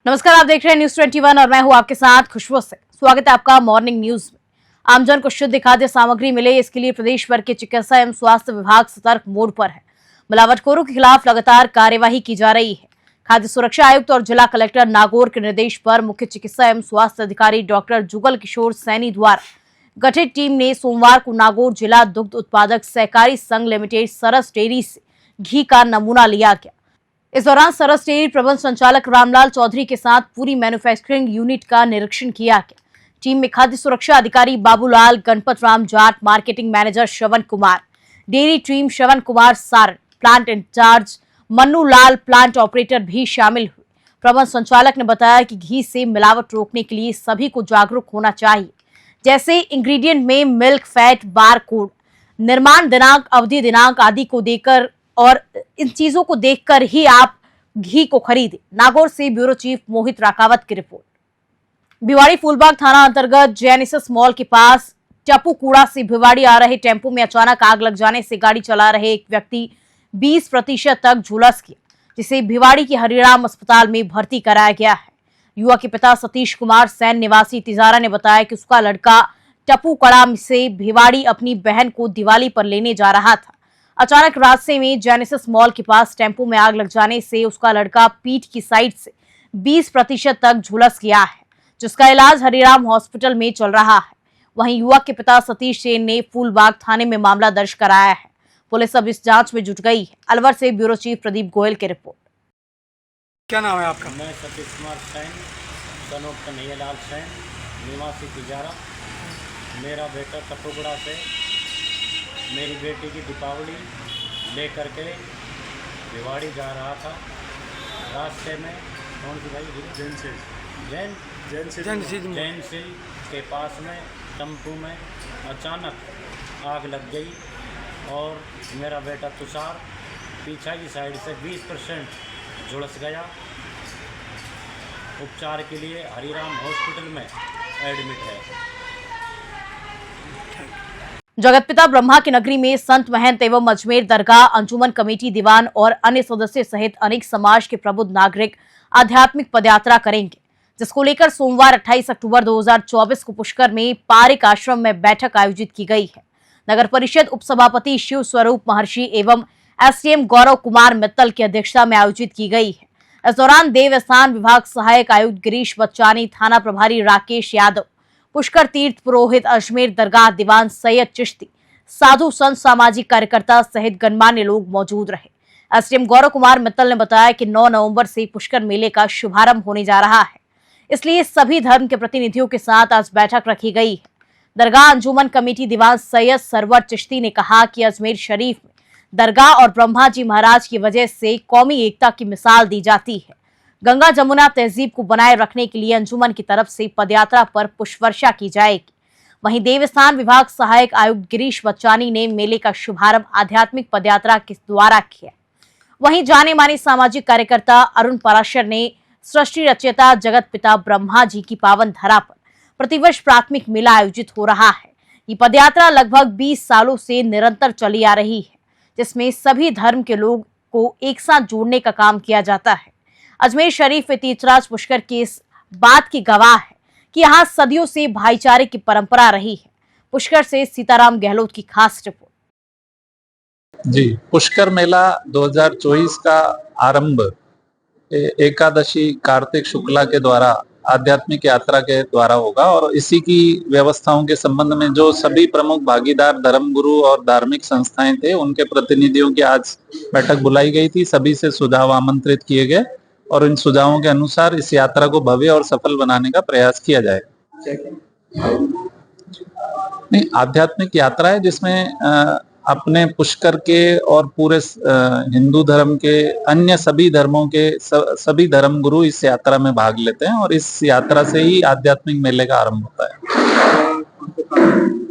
नमस्कार, आप देख रहे हैं न्यूज 21 और मैं हूं आपके साथ खुशबू से। स्वागत है आपका मॉर्निंग न्यूज में। आमजन को शुद्ध खाद्य सामग्री मिले, इसके लिए प्रदेश भर के चिकित्सा एवं स्वास्थ्य विभाग सतर्क मोड पर है। मिलावटखोरों के खिलाफ लगातार कार्यवाही की जा रही है। खाद्य सुरक्षा आयुक्त और जिला कलेक्टर नागौर के निर्देश पर मुख्य चिकित्सा एवं स्वास्थ्य अधिकारी डॉक्टर जुगल किशोर सैनी द्वारा गठित टीम ने सोमवार को नागौर जिला दुग्ध उत्पादक सहकारी संघ लिमिटेड सरस डेयरी से घी का नमूना लिया गया। इस दौरान सरस डेयरी प्रबंध संचालक रामलाल चौधरी के साथ पूरी मैन्युफैक्चरिंग यूनिट का निरीक्षण किया गया। टीम में खाद्य सुरक्षा अधिकारी Babulal, Ganpat Ram Jat, marketing manager Shravan Kumar, dairy team Shravan Kumar Saran, plant in charge Mannu लाल, प्लांट ऑपरेटर भी शामिल हुए। प्रबंध संचालक ने बताया कि घी से मिलावट रोकने के लिए सभी को जागरूक होना चाहिए, जैसे इंग्रेडिएंट में मिल्क फैट बार कोड, निर्माण दिनांक, अवधि दिनांक आदि को देकर और इन चीजों को देखकर ही आप घी को खरीदें। नागौर से ब्यूरो चीफ मोहित राकावत की रिपोर्ट। भिवाड़ी फूलबाग थाना अंतर्गत जेनेसिस मॉल के पास टप्पू कूड़ा से भिवाड़ी आ रहे टेम्पो में अचानक आग लग जाने से गाड़ी चला रहे एक व्यक्ति 20% तक झुलस गया, जिसे भिवाड़ी के हरिराम अस्पताल में भर्ती कराया गया है। युवा के पिता सतीश कुमार सैन निवासी तिजारा ने बताया कि उसका लड़का टप्पू कड़ा से भिवाड़ी अपनी बहन को दिवाली पर लेने जा रहा था। अचानक रास्ते में जेनेसिस मॉल के पास टेम्पो में आग लग जाने से उसका लड़का पीठ की साइड से 20% तक झुलस गया है, जिसका इलाज हरिराम हॉस्पिटल में चल रहा है। वहीं युवक के पिता सतीश सेन ने फूलबाग थाने में मामला दर्ज कराया है। पुलिस अब इस जांच में जुट गई है। अलवर से ब्यूरो चीफ प्रदीप गोयल की रिपोर्ट। क्या नाम है आपका? मैं सतीश कुमार सैन, सन ऑफ कन्हैयालाल सैन, निवासी तिजारा। मेरा बेटा टप्पूगुड़ा से मेरी बेटी की दीपावली लेकर के भिवाड़ी जा रहा था। रास्ते में कौन सी भाई जैन सिल के पास में टेम्पू में अचानक आग लग गई और मेरा बेटा तुषार पीछा की साइड से 20% झुलस गया। उपचार के लिए हरिराम हॉस्पिटल में एडमिट है। जगतपिता ब्रह्मा की नगरी में संत महंत एवं अजमेर दरगाह अंजुमन कमेटी दीवान और अन्य सदस्य सहित अनेक समाज के प्रबुद्ध नागरिक आध्यात्मिक पदयात्रा करेंगे, जिसको लेकर सोमवार 28 अक्टूबर 2024 को पुष्कर में पारिक आश्रम में बैठक आयोजित की गई है। नगर परिषद उपसभापति शिव स्वरूप महर्षि एवं एसडीएम गौरव कुमार मित्तल की अध्यक्षता में आयोजित की गई है। इस दौरान देवस्थान विभाग सहायक आयुक्त गिरीश बच्चानी, थाना प्रभारी राकेश यादव, पुष्कर तीर्थ पुरोहित, अजमेर दरगाह दीवान सैयद चिश्ती, साधु संत, सामाजिक कार्यकर्ता सहित गणमान्य लोग मौजूद रहे। एसडीएम गौरव कुमार मित्तल ने बताया कि 9 नवंबर से पुष्कर मेले का शुभारंभ होने जा रहा है, इसलिए सभी धर्म के प्रतिनिधियों के साथ आज बैठक रखी गई है। दरगाह अंजुमन कमेटी दीवान सैयद सरवर चिश्ती ने कहा कि अजमेर शरीफ में दरगाह और ब्रह्मा जी महाराज की वजह से कौमी एकता की मिसाल दी जाती है। गंगा जमुना तहजीब को बनाए रखने के लिए अंजुमन की तरफ से पदयात्रा पर पुष्प वर्षा की जाएगी। वहीं देवस्थान विभाग सहायक आयुक्त गिरीश बच्चानी ने मेले का शुभारंभ आध्यात्मिक पदयात्रा के द्वारा किया। वहीं जाने माने सामाजिक कार्यकर्ता अरुण पराशर ने सृष्टि रचयिता जगत पिता ब्रह्मा जी की पावन धरा पर प्रतिवर्ष प्राथमिक मेला आयोजित हो रहा है। ये पदयात्रा लगभग 20 सालों से निरंतर चली आ रही है, जिसमें सभी धर्म के लोग को एक साथ जोड़ने का काम किया जाता है। अजमेर शरीफ में तीर्थराज पुष्कर की इस बात की गवाह है कि यहाँ सदियों से भाईचारे की परंपरा रही है। पुष्कर से सीताराम गहलोत की खास रिपोर्ट। जी, पुष्कर मेला 2024 का आरंभ एकादशी कार्तिक शुक्ला के द्वारा आध्यात्मिक यात्रा के द्वारा होगा और इसी की व्यवस्थाओं के संबंध में जो सभी प्रमुख भागीदार धर्मगुरु और धार्मिक संस्थाएं थे, उनके प्रतिनिधियों की आज बैठक बुलाई गई थी। सभी से सुझाव आमंत्रित किए गए और इन सुझावों के अनुसार इस यात्रा को भव्य और सफल बनाने का प्रयास किया जाएगा। नहीं, आध्यात्मिक यात्रा है जिसमें अपने पुष्कर के और पूरे हिंदू धर्म के अन्य सभी धर्मों के सभी धर्मगुरु इस यात्रा में भाग लेते हैं और इस यात्रा से ही आध्यात्मिक मेले का आरंभ होता है।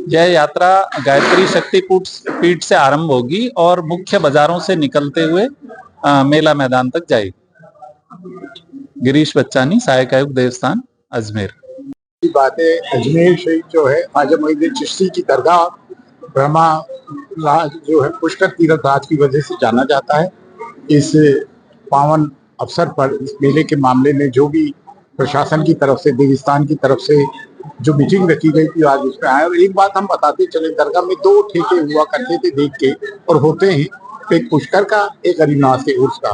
यह यात्रा गायत्री शक्ति पीठ से आरंभ होगी और मुख्य बाजारों से निकलते हुए मेला मैदान तक जाएगी। गिरीश बच्चानी, सहायक आयुक्त देवस्थान, अजमेर। बात है, अजमेर शरीफ जो है ख्वाजा मोइनुद्दीन चिश्ती की दरगाह ब्रह्मा राज जो है पुष्कर तीर्थ राज की वजह से जाना जाता है। इस पावन अवसर पर इस मेले के मामले में जो भी प्रशासन की तरफ से, देवस्थान की तरफ से जो मीटिंग रखी गई थी आज उसमें आए। और एक बात हम बताते चले, दरगाह में 2 ठेके हुआ करते थे देख के, और होते हैं, एक पुष्कर का, एक गरीबनाथ के उर्स का।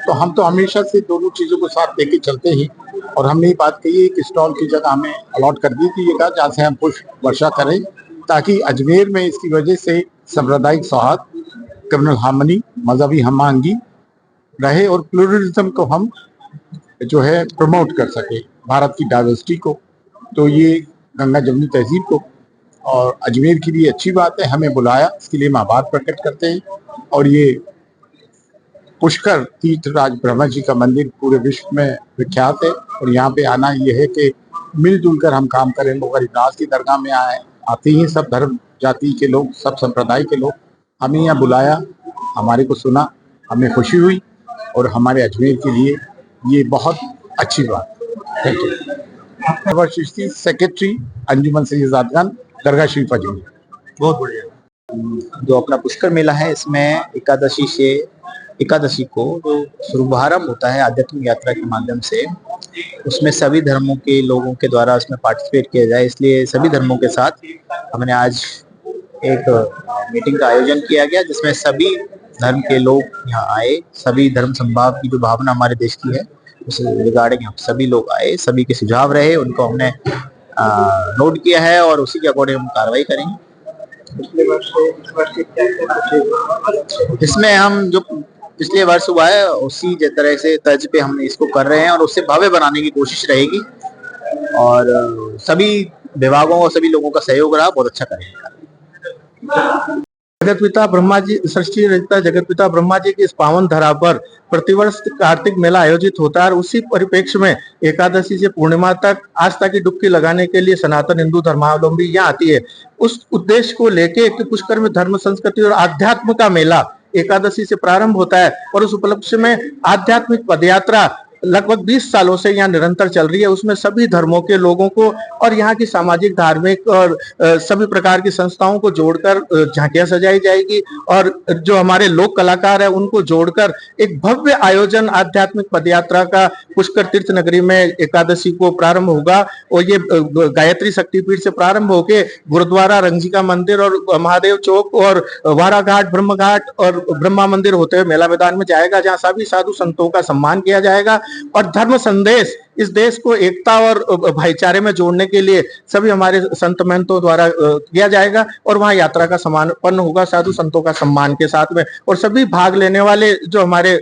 तो हम तो हमेशा से दोनों चीजों को साथ लेके चलते हैं। और हमने ये बात कही है कि स्टॉल की जगह हमें अलॉट कर दी थी, ये कहा जहाँ से हम पुष्प वर्षा करें, ताकि अजमेर में इसकी वजह से सांप्रदायिक सौहार्द, कम्युनल हार्मनी, मजहबी हम आहंगी रहे और प्लूरलिज्म को हम जो है प्रमोट कर सके, भारत की डाइवर्सिटी को। तो ये गंगा जमुनी तहजीब को और अजमेर के लिए अच्छी बात है, हमें बुलाया, इसके लिए हम आभार प्रकट करते हैं। और ये पुष्कर तीर्थराज ब्रह्मा जी का मंदिर पूरे विश्व में विख्यात है, और यहाँ पे आना ये है कि मिलजुल कर हम काम करें। लोग गरीबनाथ की दरगाह में आते हैं, सब धर्म जाति के लोग, सब संप्रदाय के लोग। हमें यहाँ बुलाया, हमारे को सुना, हमें खुशी हुई, और हमारे अजमेर के लिए ये बहुत अच्छी बात। Thank you. Chishti secretary Anjuman Syedzadgan, Dargah Sharif Ajmer. बहुत बढ़िया। जो अपना पुष्कर मेला है, इसमें एकादशी को जो शुभारंभ होता है आध्यात्मिक यात्रा के माध्यम से, उसमें सभी धर्मों के लोगों के द्वारा उसमें पार्टिसिपेट किया जाए, इसलिए सभी धर्मों के साथ हमने आज एक मीटिंग का आयोजन किया गया, जिसमें सभी धर्म के लोग यहाँ आए। सभी धर्म संभाव की जो भावना हमारे देश की है उस रिगार्डिंग सभी लोग आए, सभी के सुझाव रहे, उनको हमने नोट किया है और उसी के अकॉर्डिंग हम कार्रवाई करेंगे। इसमें हम जो पिछले वर्ष हुआ है उसी तरह से तर्ज पे हम इसको कर रहे हैं और उससे भव्य बनाने की कोशिश रहेगी, और सभी विभागों और सभी लोगों का सहयोग रहा, बहुत अच्छा करेंगे। जगत पिता ब्रह्मा जी, सृष्टि रचयिता जगत पिता ब्रह्मा जी की इस पावन धरा पर प्रतिवर्ष कार्तिक मेला आयोजित होता है, और उसी परिप्रेक्ष्य में एकादशी से पूर्णिमा तक आस्था की डुबकी लगाने के लिए सनातन हिंदू धर्मावलंबी यहाँ आती है। उस उद्देश्य को लेके कि पुष्कर में धर्म, संस्कृति और आध्यात्म का मेला एकादशी से प्रारंभ होता है, और उस उपलक्ष्य में आध्यात्मिक पदयात्रा लगभग 20 सालों से यहाँ निरंतर चल रही है। उसमें सभी धर्मों के लोगों को और यहाँ की सामाजिक, धार्मिक और सभी प्रकार की संस्थाओं को जोड़कर झांकियां सजाई जाएगी, और जो हमारे लोक कलाकार है उनको जोड़कर एक भव्य आयोजन आध्यात्मिक पदयात्रा का पुष्कर तीर्थ नगरी में एकादशी को प्रारंभ होगा। और ये गायत्री शक्तिपीठ से प्रारंभ होके गुरुद्वारा, रंगजीका मंदिर और महादेव चौक और वारा घाट, ब्रह्म घाट और ब्रह्मा मंदिर होते हुए मेला मैदान में जाएगा, जहाँ सभी साधु संतों का सम्मान किया जाएगा। और धर्म संदेश इस देश को एकता और भाईचारे में जोड़ने के लिए सभी हमारे संत महंतों द्वारा किया जाएगा, और वहां यात्रा का समापन होगा साधु संतों का सम्मान के साथ में। और सभी भाग लेने वाले जो हमारे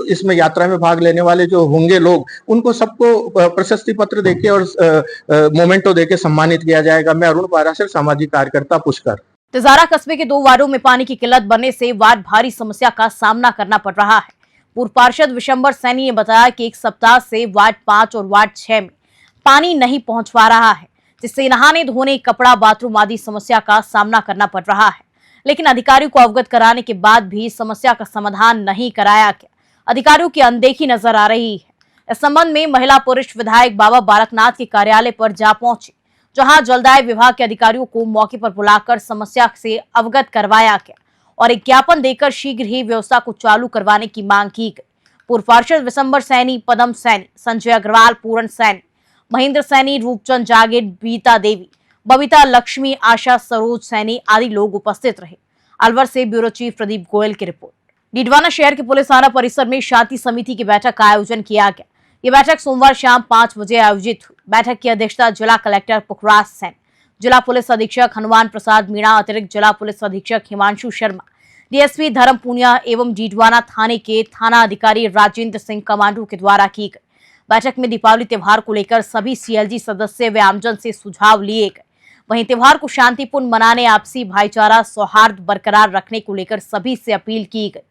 इसमें यात्रा में भाग लेने वाले जो होंगे लोग, उनको सबको प्रशस्ति पत्र देके और मोमेंटो देके सम्मानित किया जाएगा। मैं अरुण पाराशर, सामाजिक कार्यकर्ता, पुष्कर। तिजारा कस्बे के 2 वार्डों में पानी की किल्लत बनने से वार्ड भारी समस्या का सामना करना पड़ रहा है। पूर्व पार्षद विशंबर सैनी ने बताया कि 1 सप्ताह से वार्ड 5 और वार्ड 6 में पानी नहीं पहुंच पा रहा है, जिससे नहाने धोने, कपड़ा, बाथरूम आदि समस्या का सामना करना पड़ रहा है। लेकिन अधिकारियों को अवगत कराने के बाद भी समस्या का समाधान नहीं कराया गया। अधिकारियों की अनदेखी नजर आ रही है। इस संबंध में महिला पुरुष विधायक बाबा बालकनाथ के कार्यालय पर जा पहुंचे, जहां जलदाय विभाग के अधिकारियों को मौके पर बुलाकर समस्या से अवगत करवाया गया और एक ज्ञापन देकर शीघ्र ही व्यवस्था को चालू करवाने की मांग की गई। पूर्व पार्षद विशंबर सैनी, पदम सैनी, संजय अग्रवाल, पूरण सैनी, महेंद्र सैनी, रूपचंद जागीर, बीता देवी, बबीता लक्ष्मी, आशा, सरोज सैनी आदि लोग उपस्थित रहे। अलवर से ब्यूरो चीफ प्रदीप गोयल की रिपोर्ट। डीडवाना शहर के पुलिस थाना परिसर में शांति समिति की बैठक का आयोजन किया गया। ये बैठक सोमवार शाम 5 बजे आयोजित हुई। बैठक की अध्यक्षता जिला कलेक्टर पुखराज सैन, जिला पुलिस अधीक्षक हनुमान प्रसाद मीणा, अतिरिक्त जिला पुलिस अधीक्षक हिमांशु शर्मा, डीएसपी धर्म पूनिया एवं डीडवाना थाने के थाना अधिकारी राजेंद्र सिंह कमांडो के द्वारा की गई। बैठक में दीपावली त्योहार को लेकर सभी सीएलजी सदस्य व आमजन से सुझाव लिए गए। वहीं त्योहार को शांतिपूर्ण मनाने, आपसी भाईचारा, सौहार्द बरकरार रखने को लेकर सभी से अपील की गई।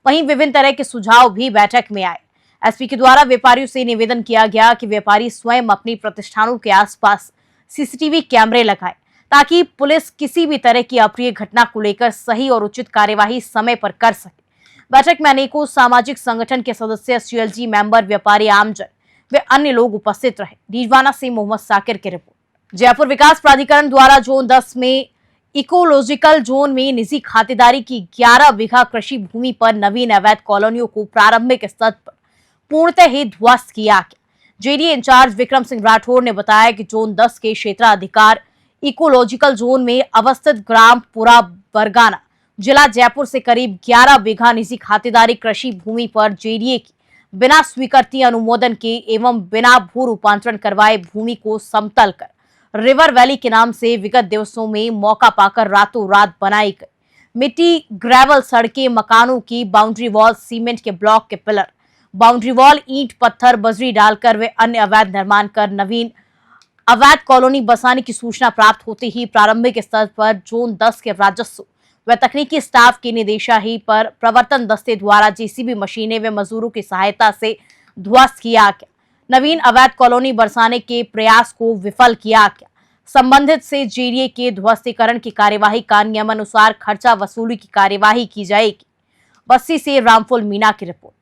वहीं विभिन्न तरह के सुझाव भी बैठक में आए। एसपी के द्वारा व्यापारियों से निवेदन किया गया कि व्यापारी स्वयं अपनी प्रतिष्ठानों के आसपास सीसीटीवी कैमरे लगाएं, ताकि पुलिस किसी भी तरह की अप्रिय घटना को लेकर सही और उचित कार्यवाही समय पर कर सके। बैठक में अनेकों सामाजिक संगठन के सदस्य, सीएलजी मेंबर, व्यापारी, आमजन वे अन्य लोग उपस्थित रहे। डीडवाना से मोहम्मद साकिर की रिपोर्ट। जयपुर विकास प्राधिकरण द्वारा जोन 10 में इकोलॉजिकल जोन में निजी खातेदारी की 11 बीघा कृषि भूमि पर नवीन अवैध कॉलोनियों को प्रारंभिक स्तर पर पूर्णतः ही ध्वस्त किया गया। जेडीए इंचार्ज विक्रम सिंह राठौर ने बताया कि जोन 10 के क्षेत्राधिकार इकोलॉजिकल जोन में अवस्थित ग्राम पुरा बरगाना जिला जयपुर से करीब 11 बीघा निजी खातेदारी कृषि भूमि पर जेडीए की बिना स्वीकृति अनुमोदन के एवं बिना भू रूपांतरण करवाए भूमि को समतल कर रिवर वैली के नाम से विगत दिवसों में मौका पाकर रातों रात बनाई गई मिट्टी ग्रेवल सड़कें, मकानों की बाउंड्री वॉल, सीमेंट के ब्लॉक के पिलर, बाउंड्री वॉल, ईंट पत्थर बजरी डालकर वे अन्य अवैध निर्माण कर नवीन अवैध कॉलोनी बसाने की सूचना प्राप्त होते ही प्रारंभिक स्तर पर जोन 10 के राजस्व व तकनीकी स्टाफ की निदेशाही पर प्रवर्तन दस्ते द्वारा जेसीबी मशीनें व मजदूरों की सहायता से ध्वस्त किया गया। नवीन अवैध कॉलोनी बरसाने के प्रयास को विफल किया गया। संबंधित से जेडीए के ध्वस्तीकरण की कार्यवाही का नियमानुसार खर्चा वसूली की कार्यवाही की जाएगी। बस्सी से रामफुल मीना की रिपोर्ट।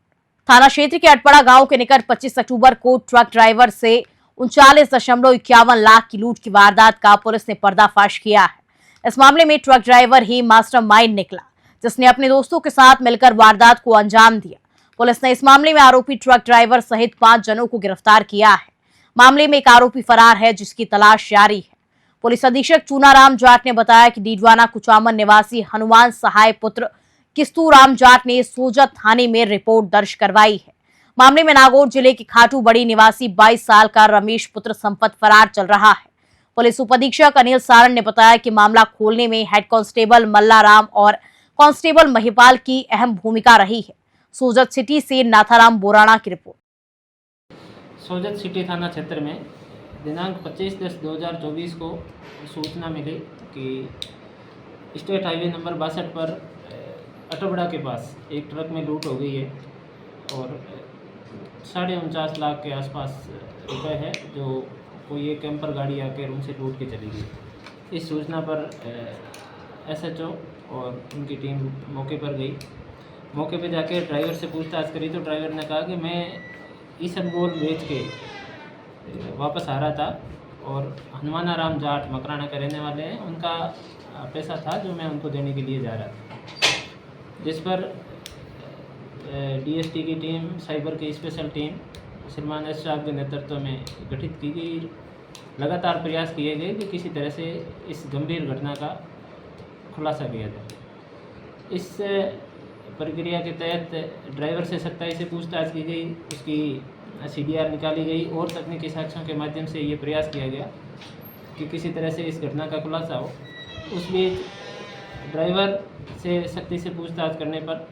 थाना क्षेत्र के अटपड़ा गांव के निकट 25 अक्टूबर को ट्रक ड्राइवर से 39.51 लाख की लूट की वारदात का पुलिस ने पर्दाफाश किया है। इस मामले में ट्रक ड्राइवर ही मास्टरमाइंड निकला, जिसने अपने दोस्तों के साथ मिलकर वारदात को अंजाम दिया। पुलिस ने इस मामले में आरोपी ट्रक ड्राइवर सहित 5 जनों को गिरफ्तार किया है। मामले में एक आरोपी फरार है, जिसकी तलाश जारी है। पुलिस अधीक्षक चूनाराम जाट ने बताया कि डीडवाना कुचामन निवासी हनुमान सहाय पुत्र किस्तूराम जाट ने सोजत थाने में रिपोर्ट दर्ज करवाई है। मामले में नागौर जिले के खाटू बड़ी निवासी 22 साल का रमेश पुत्र संपत फरार चल रहा है। पुलिस उपाधीक्षक अनिल सारण ने बताया कि मामला खोलने में हेड कांस्टेबल मल्लाराम और कांस्टेबल महिपाल की अहम भूमिका रही है। सोजत सिटी से नाथाराम बोराणा की रिपोर्ट। सोजत सिटी थाना क्षेत्र में दिनांक 25/10/2024 को सूचना मिली कि स्टेट हाईवे नंबर 62 पर अटबड़ा के पास एक ट्रक में लूट हो गई है और 49.5 लाख के आसपास रुपए है, जो कोई एक कैंपर गाड़ी आकर उनसे लूट के चली गई। इस सूचना पर एसएचओ और उनकी टीम मौके पर गई। मौके पर जाकर ड्राइवर से पूछताछ करी तो ड्राइवर ने कहा कि मैं ईसबगोल बेच के वापस आ रहा था और हनुमानाराम जाट मकराना के रहने वाले हैं, उनका पैसा था जो मैं उनको देने के लिए जा रहा था। जिस पर डीएसटी की टीम, साइबर की स्पेशल टीम श्रीमान एस साहब के नेतृत्व में गठित की गई। लगातार प्रयास किए गए कि किसी तरह से इस गंभीर घटना का खुलासा किया जाए। इस प्रक्रिया के तहत ड्राइवर से सख्ताई से पूछताछ की गई, उसकी सीडीआर निकाली गई और तकनीकी साक्ष्यों के माध्यम से ये प्रयास किया गया कि किसी तरह से इस घटना का खुलासा हो। उस बीच ड्राइवर से सख्ती से पूछताछ करने पर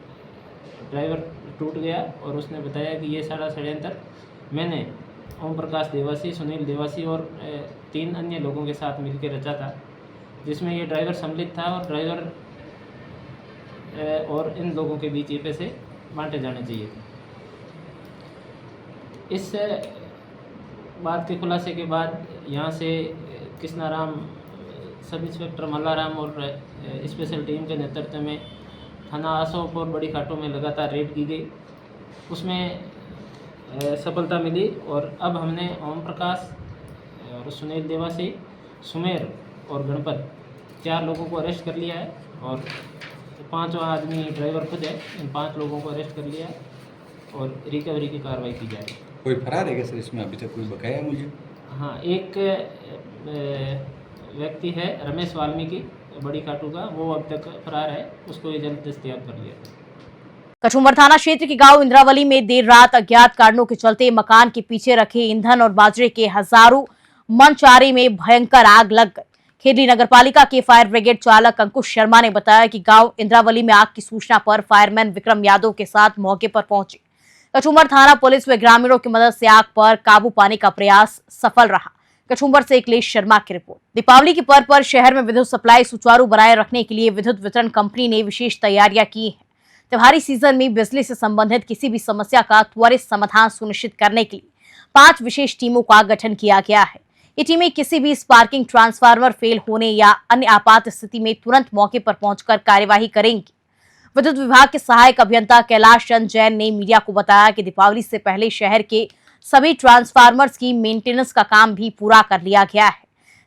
ड्राइवर टूट गया और उसने बताया कि ये सारा षड्यंत्र मैंने ओम प्रकाश देवासी, सुनील देवासी और 3 अन्य लोगों के साथ मिलकर रचा था, जिसमें ये ड्राइवर सम्मिलित था और ड्राइवर और इन लोगों के बीच ये पैसे बांटे जाने चाहिए थे। इस बात के खुलासे के बाद यहाँ से कृष्णाराम, सब इंस्पेक्टर मल्लाराम और स्पेशल टीम के नेतृत्व में थाना आसोप और बड़ी खाटों में लगातार रेड की गई। उसमें सफलता मिली और अब हमने ओम प्रकाश और सुनील देवासी, सुमेर और गणपत 4 लोगों को अरेस्ट कर लिया है और 5वां आदमी ड्राइवर खुद है। इन 5 लोगों को अरेस्ट कर लिया है और रिकवरी की कार्रवाई की जा रही है। कोई फरार है क्या सर इसमें? अभी तक कोई बकाया है मुझे? हाँ, एक व्यक्ति है रमेश वाल्मीकि बड़ी खाटू का, वो अब तक फरार है, उसको ये जल्द दस्तयाब कर लिया। कचुम्बर थाना क्षेत्र के गांव इंद्रावली में देर रात अज्ञात कारणों के चलते मकान के पीछे रखे ईंधन और बाजरे के हजारों मन चारे में भयंकर आग लग गई। खेरली नगरपालिका के फायर ब्रिगेड चालक अंकुश शर्मा ने बताया कि गांव इंद्रावली में आग की सूचना पर फायरमैन विक्रम यादव के साथ मौके पर पहुंचे। कचुम्बर थाना पुलिस व ग्रामीणों की मदद से आग पर काबू पाने का प्रयास सफल रहा। कचुम्बर से अखिलेश शर्मा की रिपोर्ट। दीपावली के पर्व पर शहर में विद्युत सप्लाई सुचारू बनाए रखने के लिए विद्युत वितरण कंपनी ने विशेष तैयारियां की हैं। त्योहारी सीजन में बिजली से संबंधित किसी भी समस्या का त्वरित समाधान सुनिश्चित करने के लिए 5 विशेष टीमों का गठन किया गया है। ये टीमें किसी भी स्पार्किंग ट्रांसफार्मर फेल होने या अन्य आपात स्थिति में तुरंत मौके पर पहुंचकर कार्यवाही करेंगी। विद्युत विभाग के सहायक अभियंता कैलाश चंद जैन ने मीडिया को बताया कि दीपावली से पहले शहर के सभी ट्रांसफार्मर्स की मेंटेनेंस का काम भी पूरा कर लिया गया है,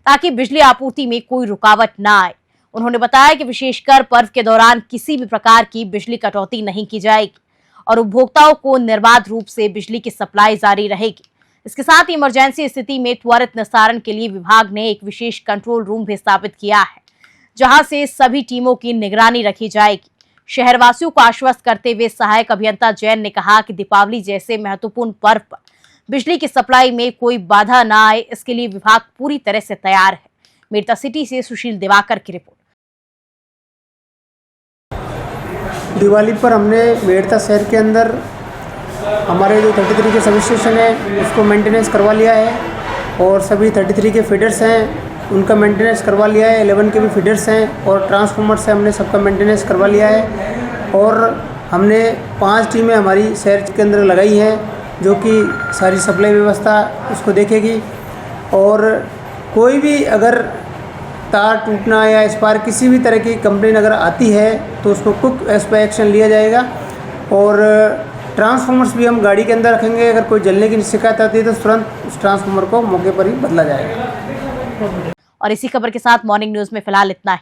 ताकि बिजली आपूर्ति में कोई रुकावट न आए। उन्होंने बताया कि विशेषकर पर्व के दौरान किसी भी प्रकार की बिजली कटौती नहीं की जाएगी और उपभोक्ताओं को निर्बाध रूप से बिजली की सप्लाई जारी रहेगी। इसके साथ ही इमरजेंसी स्थिति में त्वरित निस्तारण के लिए विभाग ने एक विशेष कंट्रोल रूम भी स्थापित किया है, जहां से सभी टीमों की निगरानी रखी जाएगी। शहरवासियों को आश्वस्त करते हुए सहायक अभियंता जैन ने कहा कि दीपावली जैसे महत्वपूर्ण पर्व पर बिजली की सप्लाई में कोई बाधा न आए, इसके लिए विभाग पूरी तरह से तैयार है। मेरठा सिटी से सुशील दिवाकर की रिपोर्ट। दिवाली पर हमने मेरठा शहर के अंदर हमारे जो 33 के सब स्टेशन है उसको मेंटेनेंस करवा लिया है और सभी 33 के फीडर्स हैं उनका मेंटेनेंस करवा लिया है। 11 के भी फीडर्स हैं और ट्रांसफार्मर से हमने सबका मेंटेनेंस करवा लिया है और हमने 5 टीमें हमारी शहर के अंदर लगाई हैं जो कि सारी सप्लाई व्यवस्था उसको देखेगी और कोई भी अगर तार टूटना या इस पार किसी भी तरह की कंप्लेन अगर आती है तो उसको क्विक एज पर एक्शन लिया जाएगा। और ट्रांसफार्मर्स भी हम गाड़ी के अंदर रखेंगे, अगर कोई जलने की शिकायत आती है तो तुरंत उस ट्रांसफार्मर को मौके पर ही बदला जाएगा। और इसी खबर के साथ मॉर्निंग न्यूज में फिलहाल इतना ही।